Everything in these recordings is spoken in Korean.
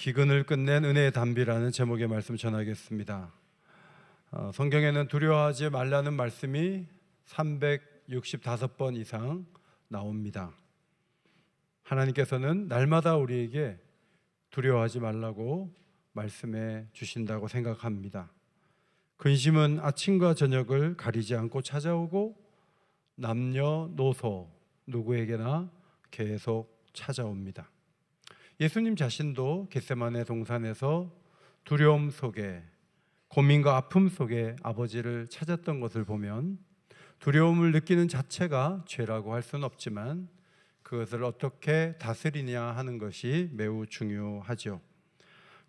기근을 끝낸 은혜의 담비라는 제목의 말씀 전하겠습니다. 성경에는 두려워하지 말라는 말씀이 365번 이상 나옵니다. 하나님께서는 날마다 우리에게 두려워하지 말라고 말씀해 주신다고 생각합니다. 근심은 아침과 저녁을 가리지 않고 찾아오고 남녀노소 누구에게나 계속 찾아옵니다. 예수님 자신도 겟세마네 동산에서 두려움 속에, 고민과 아픔 속에 아버지를 찾았던 것을 보면 두려움을 느끼는 자체가 죄라고 할 수는 없지만 그것을 어떻게 다스리냐 하는 것이 매우 중요하죠.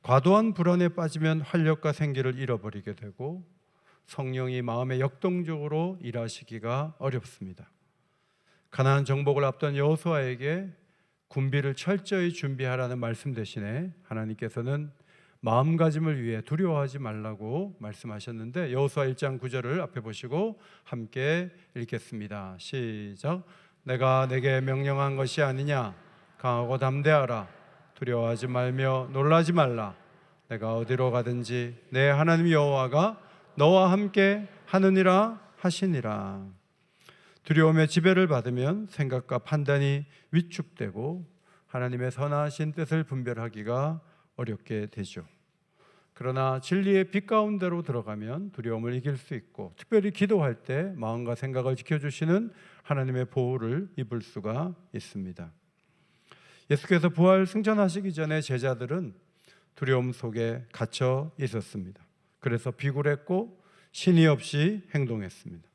과도한 불안에 빠지면 활력과 생기를 잃어버리게 되고 성령이 마음에 역동적으로 일하시기가 어렵습니다. 가나안 정복을 앞둔 여호수아에게 군비를 철저히 준비하라는 말씀 대신에 하나님께서는 마음가짐을 위해 두려워하지 말라고 말씀하셨는데, 여호수아 1장 9절을 앞에 보시고 함께 읽겠습니다. 시작. 내가 내게 명령한 것이 아니냐? 강하고 담대하라. 두려워하지 말며 놀라지 말라. 내가 어디로 가든지 내 하나님 여호와가 너와 함께 하느니라 하시니라. 두려움의 지배를 받으면 생각과 판단이 위축되고 하나님의 선하신 뜻을 분별하기가 어렵게 되죠. 그러나 진리의 빛 가운데로 들어가면 두려움을 이길 수 있고, 특별히 기도할 때 마음과 생각을 지켜주시는 하나님의 보호를 입을 수가 있습니다. 예수께서 부활 승천하시기 전에 제자들은 두려움 속에 갇혀 있었습니다. 그래서 비굴했고 신의 없이 행동했습니다.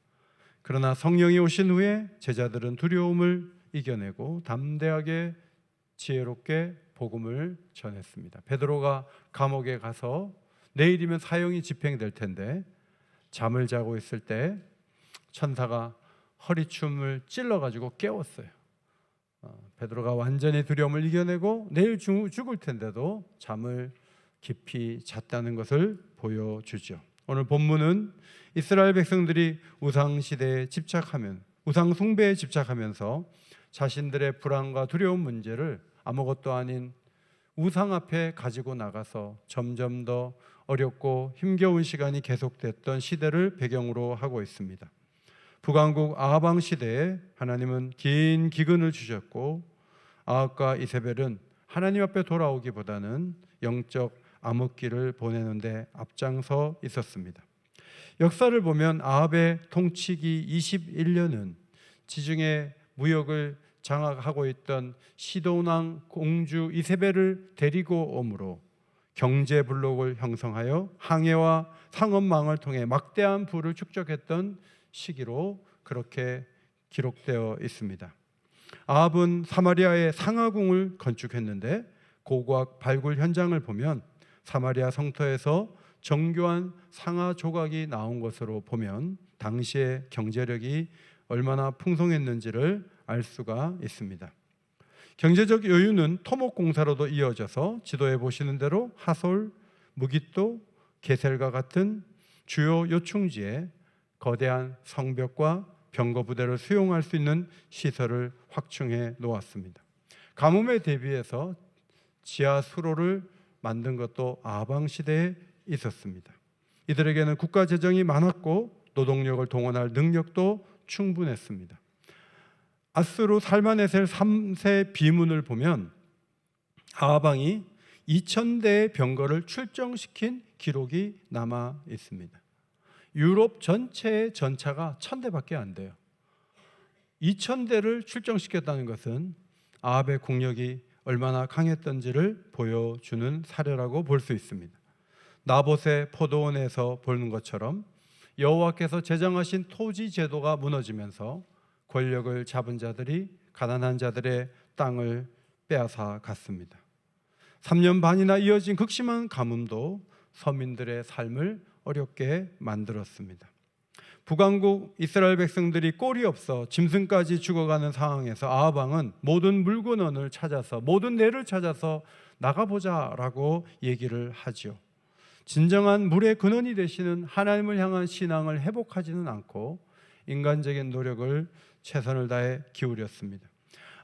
그러나 성령이 오신 후에 제자들은 두려움을 이겨내고 담대하게 지혜롭게 복음을 전했습니다. 베드로가 감옥에 가서 내일이면 사형이 집행될 텐데 잠을 자고 있을 때 천사가 허리춤을 찔러가지고 깨웠어요. 베드로가 완전히 두려움을 이겨내고 내일 죽을 텐데도 잠을 깊이 잤다는 것을 보여주죠. 오늘 본문은 이스라엘 백성들이 우상 시대에 우상 숭배에 집착하면서 자신들의 불안과 두려운 문제를 아무것도 아닌 우상 앞에 가지고 나가서 점점 더 어렵고 힘겨운 시간이 계속됐던 시대를 배경으로 하고 있습니다. 북왕국 아합 왕 시대에 하나님은 긴 기근을 주셨고, 아합과 이세벨은 하나님 앞에 돌아오기보다는 영적 암흑기를 보내는데 앞장서 있었습니다. 역사를 보면 아합의 통치기 21년은 지중해 무역을 장악하고 있던 시돈왕 공주 이세벨을 데리고 오므로 경제 블록을 형성하여 항해와 상업망을 통해 막대한 부를 축적했던 시기로 그렇게 기록되어 있습니다. 아합은 사마리아에 상하궁을 건축했는데 고고학 발굴 현장을 보면 사마리아 성터에서 정교한 상하 조각이 나온 것으로 보면 당시의 경제력이 얼마나 풍성했는지를 알 수가 있습니다. 경제적 여유는 토목공사로도 이어져서 지도에 보시는 대로 하솔, 무깃도, 게셀과 같은 주요 요충지에 거대한 성벽과 병거부대를 수용할 수 있는 시설을 확충해 놓았습니다. 가뭄에 대비해서 지하 수로를 만든 것도 아방 시대에 있었습니다. 이들에게는 국가 재정이 많았고 노동력을 동원할 능력도 충분했습니다. 아수르 살마네셀 3세 비문을 보면 아방이 2000대의 병거를 출정시킨 기록이 남아 있습니다. 유럽 전체의 전차가 1000대밖에 안 돼요. 2000대를 출정시켰다는 것은 아합의 국력이 얼마나 강했던지를 보여주는 사례라고 볼 수 있습니다. 나봇의 포도원에서 보는 것처럼 여호와께서 제정하신 토지 제도가 무너지면서 권력을 잡은 자들이 가난한 자들의 땅을 빼앗아 갔습니다. 3년 반이나 이어진 극심한 가뭄도 서민들의 삶을 어렵게 만들었습니다. 북왕국 이스라엘 백성들이 꼴이 없어 짐승까지 죽어가는 상황에서 아합 왕은 모든 물건을 찾아서, 모든 뇌를 찾아서 나가보자라고 얘기를 하죠. 진정한 물의 근원이 되시는 하나님을 향한 신앙을 회복하지는 않고 인간적인 노력을 최선을 다해 기울였습니다.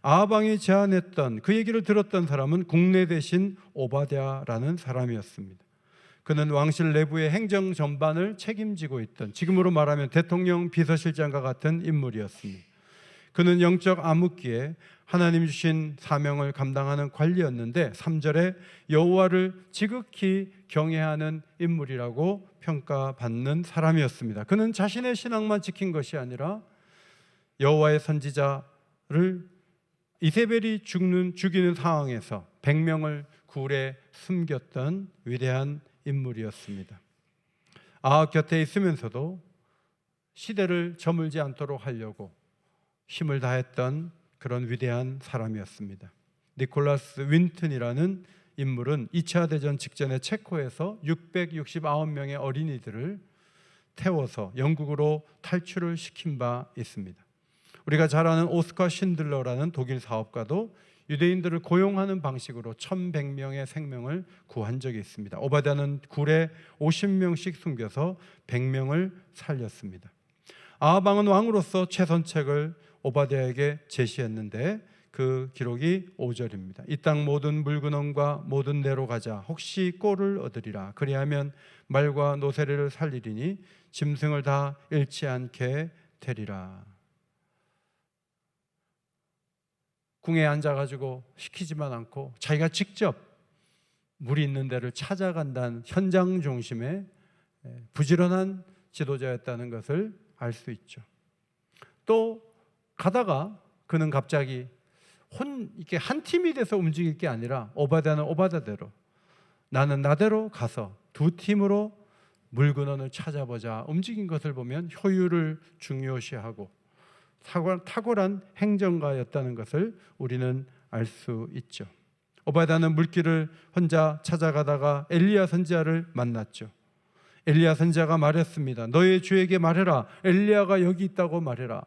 아방이 제안했던 그 얘기를 들었던 사람은 국내 대신 오바댜라는 사람이었습니다. 그는 왕실 내부의 행정 전반을 책임지고 있던, 지금으로 말하면 대통령 비서실장과 같은 인물이었습니다. 그는 영적 암흑기에 하나님 주신 사명을 감당하는 관리였는데 3절에 여호와를 지극히 경외하는 인물이라고 평가받는 사람이었습니다. 그는 자신의 신앙만 지킨 것이 아니라 여호와의 선지자를 이세벨이 죽이는 상황에서 100명을 굴에 숨겼던 위대한 인물이었습니다. 아합 곁에 있으면서도 시대를 저물지 않도록 하려고 힘을 다했던 그런 위대한 사람이었습니다. 니콜라스 윈튼이라는 인물은 2차 대전 직전에 체코에서 669명의 어린이들을 태워서 영국으로 탈출을 시킨 바 있습니다. 우리가 잘 아는 오스카 신들러라는 독일 사업가도 유대인들을 고용하는 방식으로 1100명의 생명을 구한 적이 있습니다. 오바댜는 굴에 50명씩 숨겨서 100명을 살렸습니다. 아하방은 왕으로서 최선책을 오바댜에게 제시했는데 그 기록이 5절입니다. 이 땅 모든 물근원과 모든 내로 가자. 혹시 꼴을 얻으리라. 그리하면 말과 노새를 살리리니 짐승을 다 잃지 않게 되리라. 궁에 앉아가지고 시키지만 않고 자기가 직접 물이 있는 데를 찾아간다는 현장 중심의 부지런한 지도자였다는 것을 알 수 있죠. 또 가다가 그는 갑자기 이렇게 한 팀이 돼서 움직일 게 아니라 오바댜는 오바댜대로, 나는 나대로 가서 두 팀으로 물근원을 찾아보자 움직인 것을 보면 효율을 중요시하고 탁월한 행정가였다는 것을 우리는 알 수 있죠. 오바댜는 물길을 혼자 찾아가다가 엘리야 선지자를 만났죠. 엘리야 선지자가 말했습니다. 너의 주에게 말해라. 엘리야가 여기 있다고 말해라.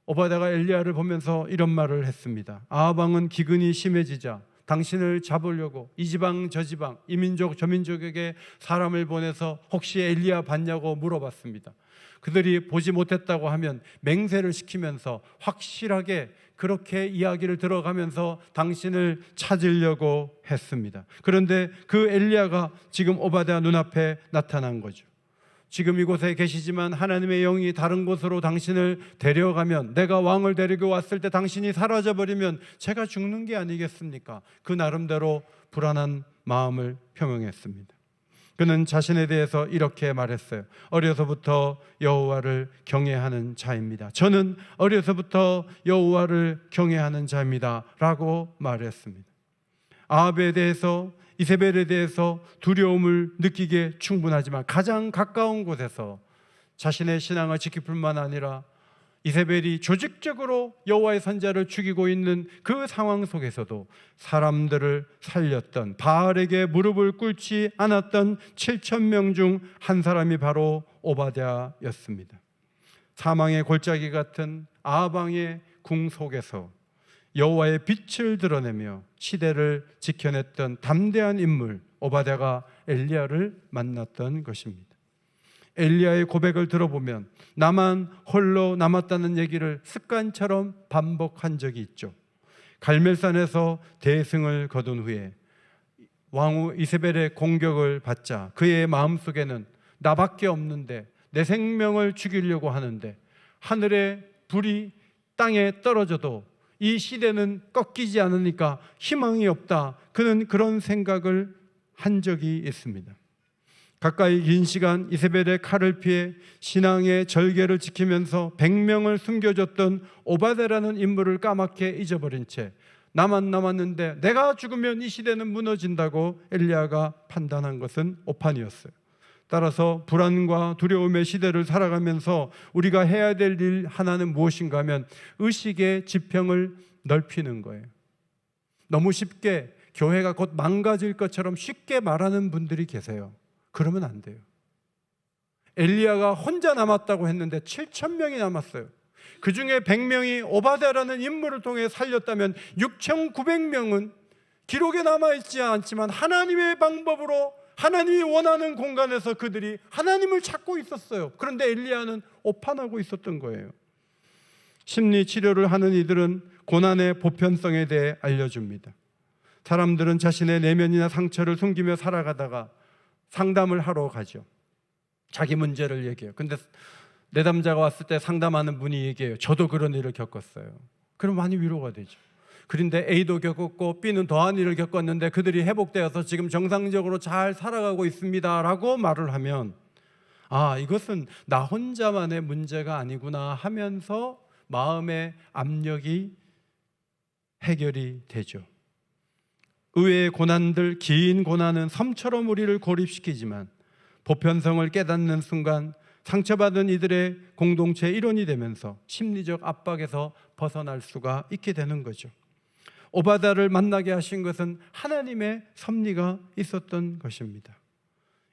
오바댜가 엘리야를 보면서 이런 말을 했습니다. 아하방은 기근이 심해지자 당신을 잡으려고 이 지방 저 지방 이 민족 저 민족에게 사람을 보내서 혹시 엘리야 봤냐고 물어봤습니다. 그들이 보지 못했다고 하면 맹세를 시키면서 확실하게 그렇게 이야기를 들어가면서 당신을 찾으려고 했습니다. 그런데 그 엘리야가 지금 오바댜 눈앞에 나타난 거죠. 지금 이곳에 계시지만 하나님의 영이 다른 곳으로 당신을 데려가면, 내가 왕을 데리고 왔을 때 당신이 사라져버리면 제가 죽는 게 아니겠습니까? 그 나름대로 불안한 마음을 표명했습니다. 그는 자신에 대해서 이렇게 말했어요. 어려서부터 여호와를 경외하는 자입니다. 저는 어려서부터 여호와를 경외하는 자입니다 라고 말했습니다. 아합에 대해서, 이세벨에 대해서 두려움을 느끼기에 충분하지만 가장 가까운 곳에서 자신의 신앙을 지킬 뿐만 아니라 이세벨이 조직적으로 여호와의 선지자를 죽이고 있는 그 상황 속에서도 사람들을 살렸던, 바알에게 무릎을 꿇지 않았던 7,000명 중 한 사람이 바로 오바댜였습니다. 사망의 골짜기 같은 아하방의 궁 속에서 여호와의 빛을 드러내며 시대를 지켜냈던 담대한 인물 오바댜가 엘리야를 만났던 것입니다. 엘리야의 고백을 들어보면 나만 홀로 남았다는 얘기를 습관처럼 반복한 적이 있죠. 갈멜산에서 대승을 거둔 후에 왕후 이세벨의 공격을 받자 그의 마음속에는 나밖에 없는데, 내 생명을 죽이려고 하는데 하늘의 불이 땅에 떨어져도 이 시대는 꺾이지 않으니까 희망이 없다. 그는 그런 생각을 한 적이 있습니다. 가까이 긴 시간 이세벨의 칼을 피해 신앙의 절개를 지키면서 100명을 숨겨줬던 오바댜라는 인물을 까맣게 잊어버린 채 나만 남았는데 내가 죽으면 이 시대는 무너진다고 엘리야가 판단한 것은 오판이었어요. 따라서 불안과 두려움의 시대를 살아가면서 우리가 해야 될 일 하나는 무엇인가 하면 의식의 지평을 넓히는 거예요. 너무 쉽게 교회가 곧 망가질 것처럼 쉽게 말하는 분들이 계세요. 그러면 안 돼요. 엘리야가 혼자 남았다고 했는데 7,000명이 남았어요. 그 중에 100명이 오바댜라는 인물을 통해 살렸다면 6,900명은 기록에 남아있지 않지만 하나님의 방법으로 하나님이 원하는 공간에서 그들이 하나님을 찾고 있었어요. 그런데 엘리야는 오판하고 있었던 거예요. 심리 치료를 하는 이들은 고난의 보편성에 대해 알려줍니다. 사람들은 자신의 내면이나 상처를 숨기며 살아가다가 상담을 하러 가죠. 자기 문제를 얘기해요. 근데 내담자가 왔을 때 상담하는 분이 얘기해요. 저도 그런 일을 겪었어요. 그럼 많이 위로가 되죠. 그런데 A도 겪었고 B는 더한 일을 겪었는데 그들이 회복되어서 지금 정상적으로 잘 살아가고 있습니다 라고 말을 하면, 아, 이것은 나 혼자만의 문제가 아니구나 하면서 마음의 압력이 해결이 되죠. 의외의 고난들, 긴 고난은 섬처럼 우리를 고립시키지만 보편성을 깨닫는 순간 상처받은 이들의 공동체의 일원이 되면서 심리적 압박에서 벗어날 수가 있게 되는 거죠. 오바댜를 만나게 하신 것은 하나님의 섭리가 있었던 것입니다.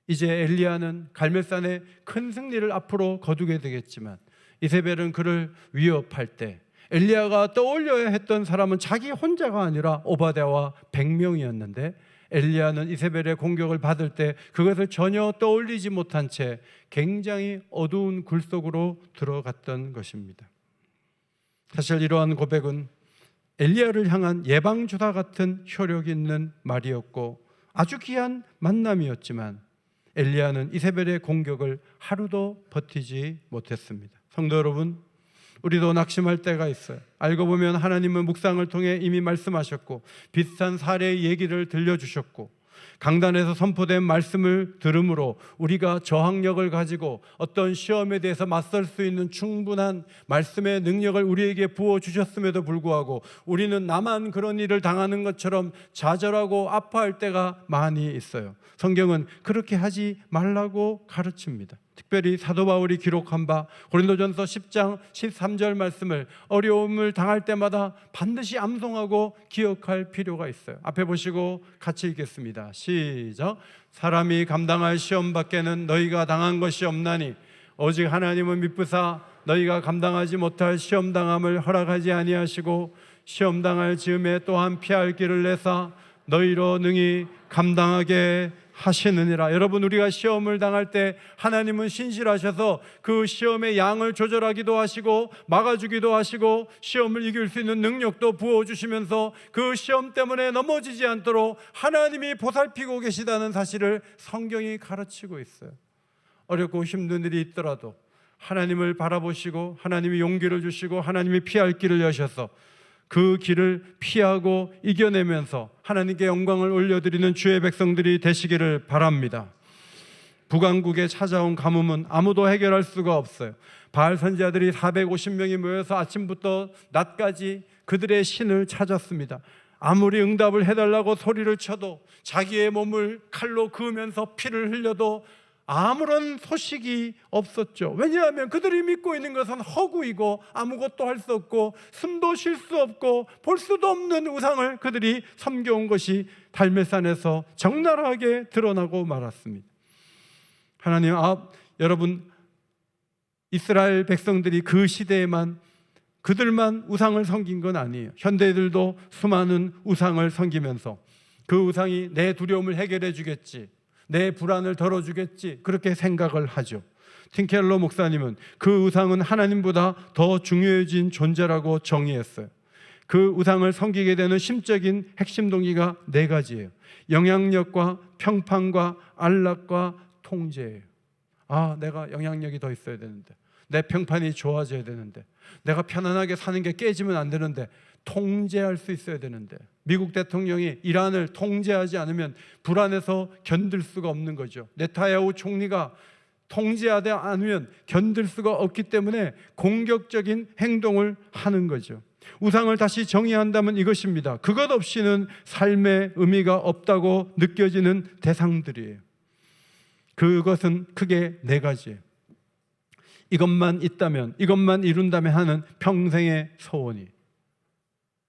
이제 엘리야는 갈멜산의 큰 승리를 앞으로 거두게 되겠지만 이세벨은 그를 위협할 때 엘리야가 떠올려야 했던 사람은 자기 혼자가 아니라 오바댜와 100명이었는데 엘리야는 이세벨의 공격을 받을 때 그것을 전혀 떠올리지 못한 채 굉장히 어두운 굴 속으로 들어갔던 것입니다. 사실 이러한 고백은 엘리야를 향한 예방주사 같은 효력 있는 말이었고 아주 귀한 만남이었지만 엘리야는 이세벨의 공격을 하루도 버티지 못했습니다. 성도 여러분, 우리도 낙심할 때가 있어요. 알고 보면 하나님은 묵상을 통해 이미 말씀하셨고 비슷한 사례의 얘기를 들려주셨고 강단에서 선포된 말씀을 들음으로 우리가 저항력을 가지고 어떤 시험에 대해서 맞설 수 있는 충분한 말씀의 능력을 우리에게 부어주셨음에도 불구하고 우리는 나만 그런 일을 당하는 것처럼 좌절하고 아파할 때가 많이 있어요. 성경은 그렇게 하지 말라고 가르칩니다. 특별히 사도 바울이 기록한 바 고린도전서 10장 13절 말씀을 어려움을 당할 때마다 반드시 암송하고 기억할 필요가 있어요. 앞에 보시고 같이 읽겠습니다. 시작. 사람이 감당할 시험 밖에는 너희가 당한 것이 없나니 오직 하나님은 미쁘사 너희가 감당하지 못할 시험 당함을 허락하지 아니하시고 시험 당할 즈음에 또한 피할 길을 내사 너희로 능히 감당하게 하시느니라. 여러분, 우리가 시험을 당할 때 하나님은 신실하셔서 그 시험의 양을 조절하기도 하시고 막아주기도 하시고 시험을 이길 수 있는 능력도 부어주시면서 그 시험 때문에 넘어지지 않도록 하나님이 보살피고 계시다는 사실을 성경이 가르치고 있어요. 어렵고 힘든 일이 있더라도 하나님을 바라보시고 하나님이 용기를 주시고 하나님이 피할 길을 여셔서 그 길을 피하고 이겨내면서 하나님께 영광을 올려드리는 주의 백성들이 되시기를 바랍니다. 북왕국에 찾아온 가뭄은 아무도 해결할 수가 없어요. 바알 선지자들이 450명이 모여서 아침부터 낮까지 그들의 신을 찾았습니다. 아무리 응답을 해달라고 소리를 쳐도 자기의 몸을 칼로 그으면서 피를 흘려도 아무런 소식이 없었죠. 왜냐하면 그들이 믿고 있는 것은 허구이고 아무것도 할 수 없고 숨도 쉴 수 없고 볼 수도 없는 우상을 그들이 섬겨온 것이 갈멜산에서 적나라하게 드러나고 말았습니다. 하나님, 여러분, 이스라엘 백성들이 그 시대에만 그들만 우상을 섬긴 건 아니에요. 현대인들도 수많은 우상을 섬기면서 그 우상이 내 두려움을 해결해 주겠지, 내 불안을 덜어주겠지, 그렇게 생각을 하죠. 팀켈러 목사님은 그 우상은 하나님보다 더 중요해진 존재라고 정의했어요. 그 우상을 섬기게 되는 심적인 핵심 동기가 4가지예요. 영향력과 평판과 안락과 통제예요. 내가 영향력이 더 있어야 되는데, 내 평판이 좋아져야 되는데, 내가 편안하게 사는 게 깨지면 안 되는데, 통제할 수 있어야 되는데, 미국 대통령이 이란을 통제하지 않으면 불안해서 견딜 수가 없는 거죠. 네타냐후 총리가 통제하지 않으면 견딜 수가 없기 때문에 공격적인 행동을 하는 거죠. 우상을 다시 정의한다면 이것입니다. 그것 없이는 삶의 의미가 없다고 느껴지는 대상들이에요. 그것은 크게 4가지예요. 이것만 있다면, 이것만 이룬다면 하는 평생의 소원이,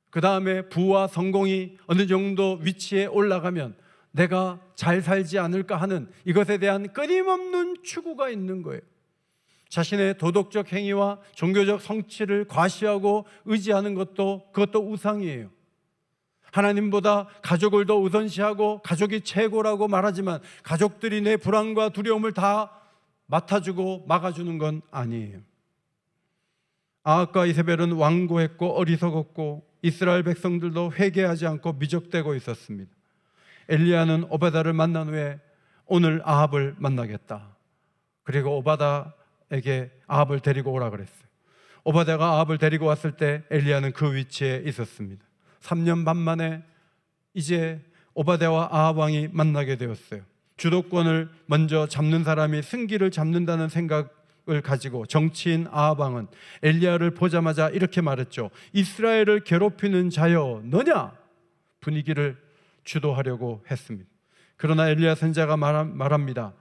그 다음에 부와 성공이 어느 정도 위치에 올라가면 내가 잘 살지 않을까 하는 이것에 대한 끊임없는 추구가 있는 거예요. 자신의 도덕적 행위와 종교적 성취를 과시하고 의지하는 그것도 우상이에요. 하나님보다 가족을 더 우선시하고 가족이 최고라고 말하지만 가족들이 내 불안과 두려움을 다 맡아주고 막아주는 건 아니에요. 아합과 이세벨은 완고했고 어리석었고 이스라엘 백성들도 회개하지 않고 미적대고 있었습니다. 엘리야는 오바다를 만난 후에 오늘 아합을 만나겠다. 그리고 오바다에게 아합을 데리고 오라 그랬어요. 오바다가 아합을 데리고 왔을 때 엘리야는 그 위치에 있었습니다. 3년 반 만에 이제 오바다와 아합 왕이 만나게 되었어요. 주도권을 먼저 잡는 사람이 승기를 잡는다는 생각을 가지고 정치인 아합 왕은 엘리야를 보자마자 이렇게 말했죠. 이스라엘을 괴롭히는 자여 너냐? 분위기를 주도하려고 했습니다. 그러나 엘리야 선지자가 말합니다.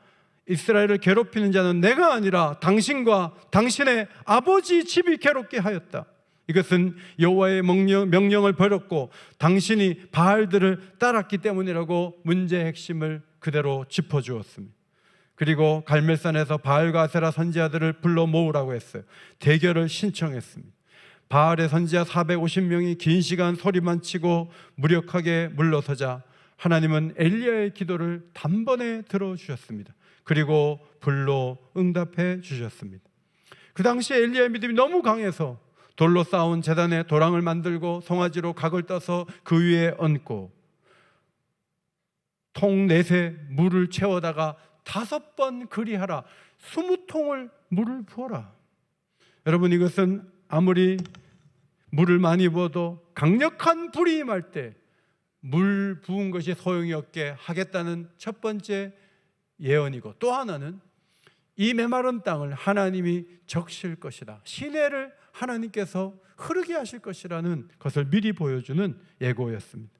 이스라엘을 괴롭히는 자는 내가 아니라 당신과 당신의 아버지 집이 괴롭게 하였다. 이것은 여호와의 명령을 버렸고 당신이 바알들을 따랐기 때문이라고 문제의 핵심을 그대로 짚어주었습니다. 그리고 갈멜산에서 바알과 아세라 선지자들을 불러 모으라고 했어요. 대결을 신청했습니다. 바알의 선지자 450명이 긴 시간 소리만 치고 무력하게 물러서자 하나님은 엘리야의 기도를 단번에 들어주셨습니다. 그리고 불로 응답해 주셨습니다. 그 당시에 엘리야의 믿음이 너무 강해서 돌로 쌓은 제단에 도랑을 만들고 송아지로 각을 떠서 그 위에 얹고 통 넷에 물을 채워다가 5번 그리하라. 20통을 물을 부어라. 여러분, 이것은 아무리 물을 많이 부어도 강력한 불이 임할 때 물 부은 것이 소용이 없게 하겠다는 첫 번째 예언이고, 또 하나는 이 메마른 땅을 하나님이 적실 것이다. 시내를 하나님께서 흐르게 하실 것이라는 것을 미리 보여주는 예고였습니다.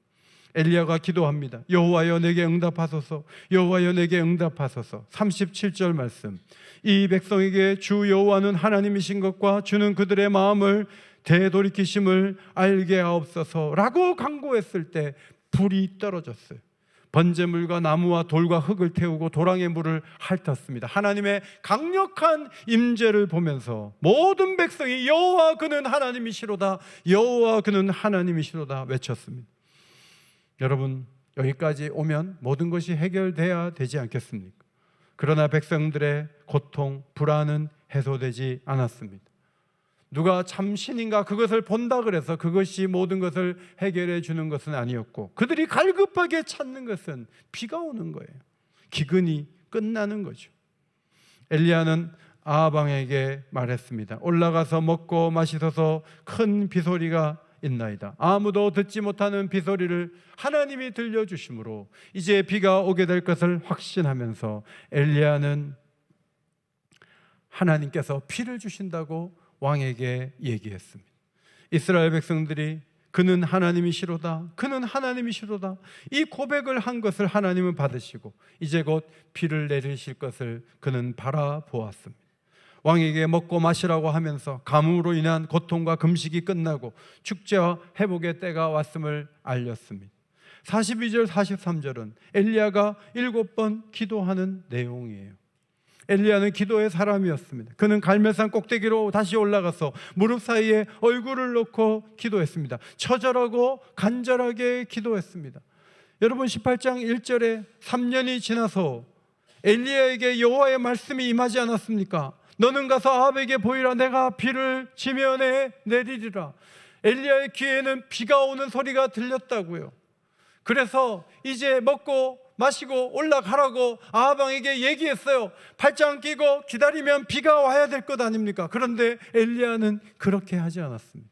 엘리야가 기도합니다. 여호와여 내게 응답하소서. 여호와여 내게 응답하소서. 37절 말씀. 이 백성에게 주 여호와는 하나님이신 것과 주는 그들의 마음을 되돌이키심을 알게 하옵소서라고 간구했을 때 불이 떨어졌어요. 번제물과 나무와 돌과 흙을 태우고 도랑의 물을 핥았습니다. 하나님의 강력한 임재를 보면서 모든 백성이 여호와 그는 하나님이시로다, 여호와 그는 하나님이시로다 외쳤습니다. 여러분, 여기까지 오면 모든 것이 해결돼야 되지 않겠습니까? 그러나 백성들의 고통, 불안은 해소되지 않았습니다. 누가 참 신인가 그것을 본다 그래서 그것이 모든 것을 해결해 주는 것은 아니었고, 그들이 갈급하게 찾는 것은 비가 오는 거예요. 기근이 끝나는 거죠. 엘리야는 아합 왕에게 말했습니다. 올라가서 먹고 마시소서. 큰 비소리가 있나이다. 아무도 듣지 못하는 비소리를 하나님이 들려주심으로 이제 비가 오게 될 것을 확신하면서 엘리야는 하나님께서 비를 주신다고 왕에게 얘기했습니다. 이스라엘 백성들이 그는 하나님이시로다, 그는 하나님이시로다 이 고백을 한 것을 하나님은 받으시고 이제 곧 비를 내리실 것을 그는 바라보았습니다. 왕에게 먹고 마시라고 하면서 가뭄으로 인한 고통과 금식이 끝나고 축제와 회복의 때가 왔음을 알렸습니다. 42절 43절은 엘리야가 7번 기도하는 내용이에요. 엘리야는 기도의 사람이었습니다. 그는 갈멜산 꼭대기로 다시 올라가서 무릎 사이에 얼굴을 놓고 기도했습니다. 처절하고 간절하게 기도했습니다. 여러분, 18장 1절에 3년이 지나서 엘리야에게 여호와의 말씀이 임하지 않았습니까? 너는 가서 아합에게 보이라. 내가 비를 지면에 내리리라. 엘리야의 귀에는 비가 오는 소리가 들렸다고요. 그래서 이제 먹고 마시고 올라가라고 아합 왕에게 얘기했어요. 팔짱 끼고 기다리면 비가 와야 될 것 아닙니까? 그런데 엘리야는 그렇게 하지 않았습니다.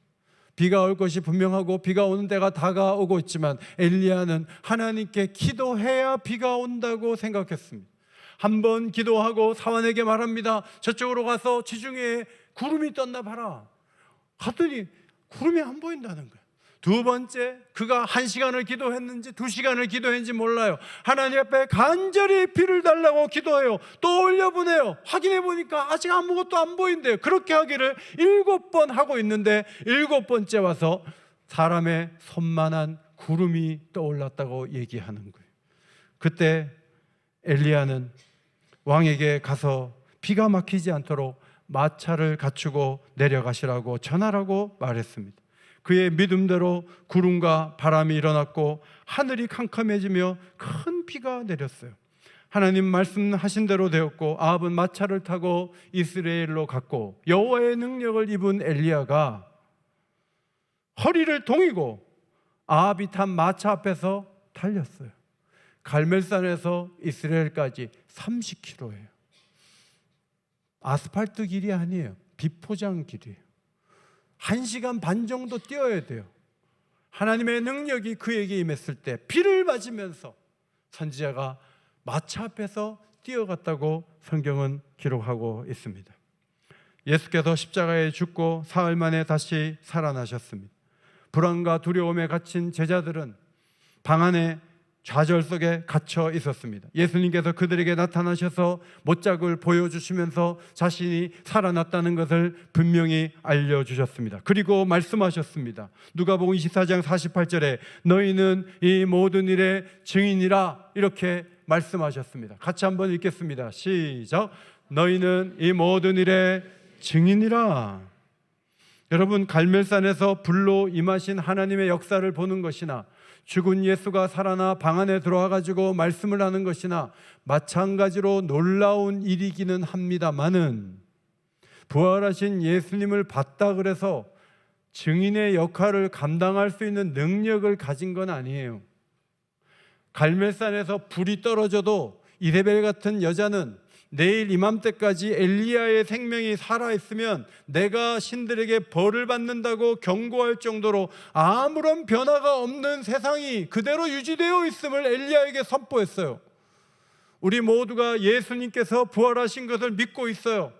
비가 올 것이 분명하고 비가 오는 때가 다가오고 있지만 엘리야는 하나님께 기도해야 비가 온다고 생각했습니다. 한번 기도하고 사환에게 말합니다. 저쪽으로 가서 지중해에 구름이 떴나 봐라. 갔더니 구름이 안 보인다는 거예요. 두 번째, 그가 1시간을 기도했는지 2시간을 기도했는지 몰라요. 하나님 앞에 간절히 비를 달라고 기도해요. 또 올려보내요. 확인해 보니까 아직 아무것도 안 보인대요. 그렇게 하기를 7번 하고 있는데 7번째 와서 사람의 손만한 구름이 떠올랐다고 얘기하는 거예요. 그때 엘리야는 왕에게 가서 비가 막히지 않도록 마차를 갖추고 내려가시라고 전하라고 말했습니다. 그의 믿음대로 구름과 바람이 일어났고 하늘이 캄캄해지며 큰 비가 내렸어요. 하나님 말씀하신 대로 되었고 아합은 마차를 타고 이스라엘로 갔고 여호와의 능력을 입은 엘리야가 허리를 동이고 아합이 탄 마차 앞에서 달렸어요. 갈멜산에서 이스라엘까지 30km예요. 아스팔트 길이 아니에요. 비포장 길이에요. 1시간 반 정도 뛰어야 돼요. 하나님의 능력이 그에게 임했을 때 비를 맞으면서 선지자가 마차 앞에서 뛰어갔다고 성경은 기록하고 있습니다. 예수께서 십자가에 죽고 사흘 만에 다시 살아나셨습니다. 불안과 두려움에 갇힌 제자들은 방 안에 좌절 속에 갇혀 있었습니다. 예수님께서 그들에게 나타나셔서 못짝을 보여주시면서 자신이 살아났다는 것을 분명히 알려주셨습니다. 그리고 말씀하셨습니다. 누가복음 24장 48절에 너희는 이 모든 일의 증인이라 이렇게 말씀하셨습니다. 같이 한번 읽겠습니다. 시작. 너희는 이 모든 일의 증인이라. 여러분, 갈멜산에서 불로 임하신 하나님의 역사를 보는 것이나 죽은 예수가 살아나 방 안에 들어와 가지고 말씀을 하는 것이나 마찬가지로 놀라운 일이기는 합니다만은 부활하신 예수님을 봤다 그래서 증인의 역할을 감당할 수 있는 능력을 가진 건 아니에요. 갈멜산에서 불이 떨어져도 이세벨 같은 여자는 내일 이맘때까지 엘리야의 생명이 살아있으면 내가 신들에게 벌을 받는다고 경고할 정도로 아무런 변화가 없는 세상이 그대로 유지되어 있음을 엘리야에게 선포했어요. 우리 모두가 예수님께서 부활하신 것을 믿고 있어요.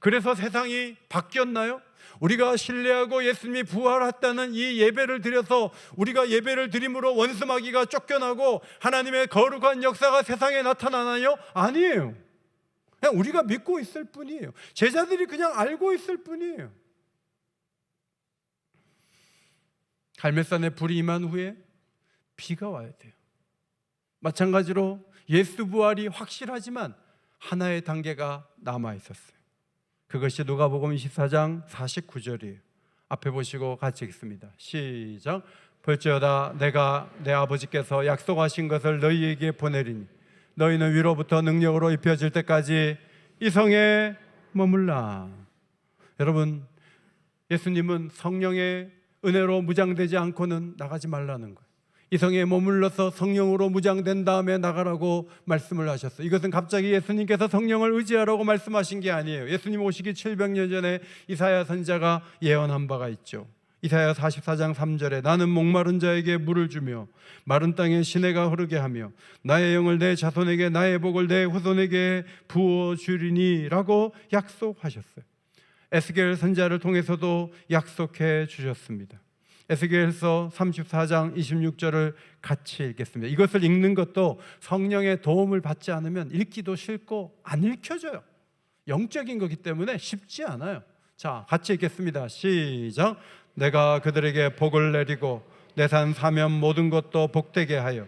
그래서 세상이 바뀌었나요? 우리가 신뢰하고 예수님이 부활했다는 이 예배를 드려서 우리가 예배를 드림으로 원수마귀가 쫓겨나고 하나님의 거룩한 역사가 세상에 나타나나요? 아니에요. 그냥 우리가 믿고 있을 뿐이에요. 제자들이 그냥 알고 있을 뿐이에요. 갈멜산에 불이 임한 후에 비가 와야 돼요. 마찬가지로 예수 부활이 확실하지만 하나의 단계가 남아 있었어요. 그것이 누가복음 24장 49절이에요. 앞에 보시고 같이 읽습니다. 시작. 볼지어다 내가 내 아버지께서 약속하신 것을 너희에게 보내리니 너희는 위로부터 능력으로 입혀질 때까지 이 성에 머물라. 여러분, 예수님은 성령의 은혜로 무장되지 않고는 나가지 말라는 거예요. 이 성에 머물러서 성령으로 무장된 다음에 나가라고 말씀을 하셨어요. 이것은 갑자기 예수님께서 성령을 의지하라고 말씀하신 게 아니에요. 예수님 오시기 700년 전에 이사야 선지자가 예언한 바가 있죠. 이사야 44장 3절에 나는 목마른 자에게 물을 주며 마른 땅에 시내가 흐르게 하며 나의 영을 내 자손에게 나의 복을 내 후손에게 부어주리니 라고 약속하셨어요. 에스겔 선지자를 통해서도 약속해 주셨습니다. 에스겔서 34장 26절을 같이 읽겠습니다. 이것을 읽는 것도 성령의 도움을 받지 않으면 읽기도 싫고 안 읽혀져요. 영적인 거기 때문에 쉽지 않아요. 자, 같이 읽겠습니다. 시작. 내가 그들에게 복을 내리고 내 산 사면 모든 것도 복되게 하여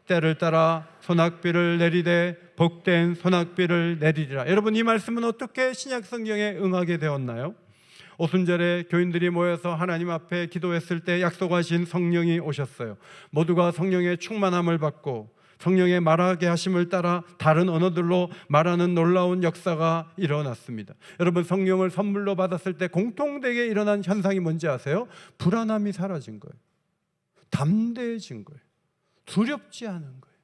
때를 따라 소낙비를 내리되 복된 소낙비를 내리리라. 여러분, 이 말씀은 어떻게 신약 성경에 응하게 되었나요? 오순절에 교인들이 모여서 하나님 앞에 기도했을 때 약속하신 성령이 오셨어요. 모두가 성령의 충만함을 받고 성령의 말하게 하심을 따라 다른 언어들로 말하는 놀라운 역사가 일어났습니다. 여러분, 성령을 선물로 받았을 때 공통되게 일어난 현상이 뭔지 아세요? 불안함이 사라진 거예요. 담대해진 거예요. 두렵지 않은 거예요.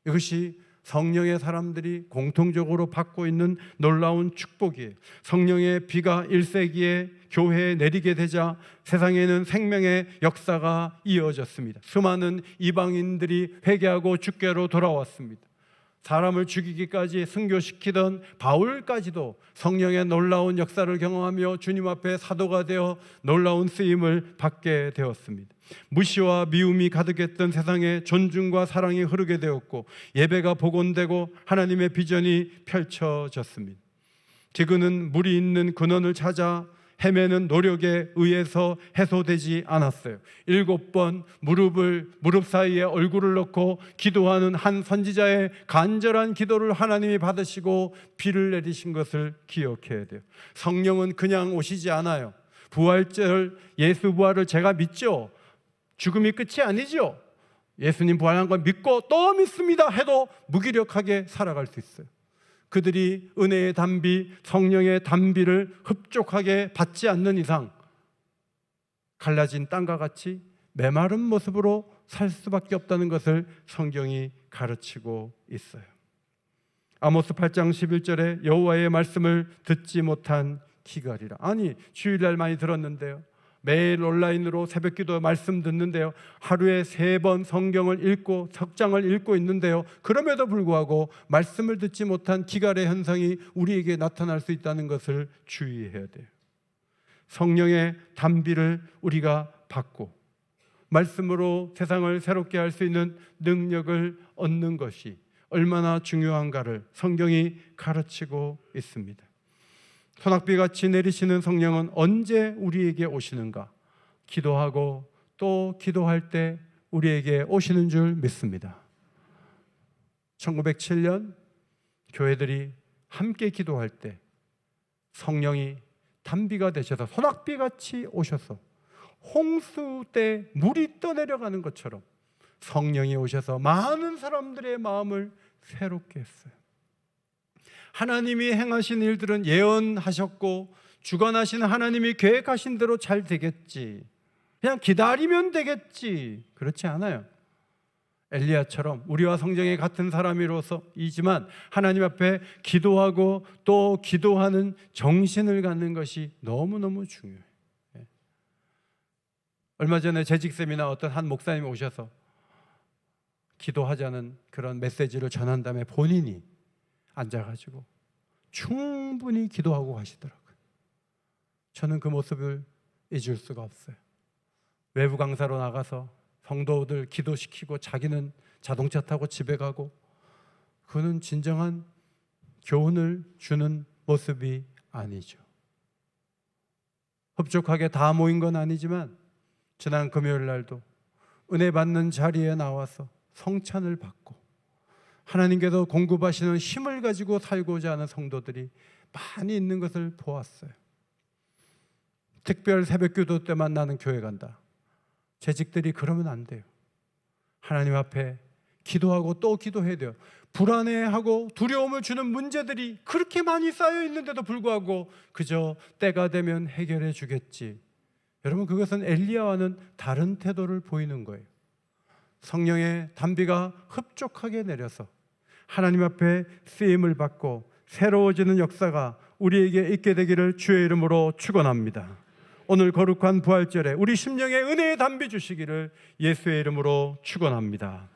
이것이 성령의 사람들이 공통적으로 받고 있는 놀라운 축복이에요. 성령의 비가 1세기에 교회에 내리게 되자 세상에는 생명의 역사가 이어졌습니다. 수많은 이방인들이 회개하고 주께로 돌아왔습니다. 사람을 죽이기까지 순교시키던 바울까지도 성령의 놀라운 역사를 경험하며 주님 앞에 사도가 되어 놀라운 쓰임을 받게 되었습니다. 무시와 미움이 가득했던 세상에 존중과 사랑이 흐르게 되었고 예배가 복원되고 하나님의 비전이 펼쳐졌습니다. 지구는 물이 있는 근원을 찾아 헤매는 노력에 의해서 해소되지 않았어요. 7번 무릎 사이에 얼굴을 넣고 기도하는 한 선지자의 간절한 기도를 하나님이 받으시고 비를 내리신 것을 기억해야 돼요. 성령은 그냥 오시지 않아요. 부활절 예수 부활을 제가 믿죠. 죽음이 끝이 아니죠. 예수님 부활한 걸 믿고 또 믿습니다 해도 무기력하게 살아갈 수 있어요. 그들이 은혜의 단비, 성령의 단비를 흡족하게 받지 않는 이상 갈라진 땅과 같이 메마른 모습으로 살 수밖에 없다는 것을 성경이 가르치고 있어요. 아모스 8장 11절에 여호와의 말씀을 듣지 못한 기갈이라. 아니, 주일날 많이 들었는데요, 매일 온라인으로 새벽기도 말씀 듣는데요, 하루에 3번 성경을 읽고 석장을 읽고 있는데요, 그럼에도 불구하고 말씀을 듣지 못한 기갈의 현상이 우리에게 나타날 수 있다는 것을 주의해야 돼요. 성령의 단비를 우리가 받고 말씀으로 세상을 새롭게 할 수 있는 능력을 얻는 것이 얼마나 중요한가를 성경이 가르치고 있습니다. 소낙비같이 내리시는 성령은 언제 우리에게 오시는가? 기도하고 또 기도할 때 우리에게 오시는 줄 믿습니다. 1907년 교회들이 함께 기도할 때 성령이 단비가 되셔서 소낙비같이 오셔서 홍수 때 물이 떠내려가는 것처럼 성령이 오셔서 많은 사람들의 마음을 새롭게 했어요. 하나님이 행하신 일들은 예언하셨고 주관하신 하나님이 계획하신 대로 잘 되겠지, 그냥 기다리면 되겠지, 그렇지 않아요. 엘리야처럼 우리와 성경에 같은 사람이로서이지만 하나님 앞에 기도하고 또 기도하는 정신을 갖는 것이 너무너무 중요해요. 얼마 전에 재직 세미나 어떤 한 목사님이 오셔서 기도하자는 그런 메시지를 전한 다음에 본인이 앉아가지고 충분히 기도하고 가시더라고요. 저는 그 모습을 잊을 수가 없어요. 외부 강사로 나가서 성도들 기도시키고 자기는 자동차 타고 집에 가고, 그는 진정한 교훈을 주는 모습이 아니죠. 흡족하게 다 모인 건 아니지만 지난 금요일 날도 은혜 받는 자리에 나와서 성찬을 받고 하나님께서 공급하시는 힘을 가지고 살고자 하는 성도들이 많이 있는 것을 보았어요. 특별 새벽기도 때만 나는 교회 간다, 재직들이 그러면 안 돼요. 하나님 앞에 기도하고 또 기도해야 돼요. 불안해하고 두려움을 주는 문제들이 그렇게 많이 쌓여 있는데도 불구하고 그저 때가 되면 해결해 주겠지. 여러분, 그것은 엘리야와는 다른 태도를 보이는 거예요. 성령의 단비가 흡족하게 내려서 하나님 앞에 쓰임을 받고 새로워지는 역사가 우리에게 있게 되기를 주의 이름으로 축원합니다. 오늘 거룩한 부활절에 우리 심령에 은혜의 단비 주시기를 예수의 이름으로 축원합니다.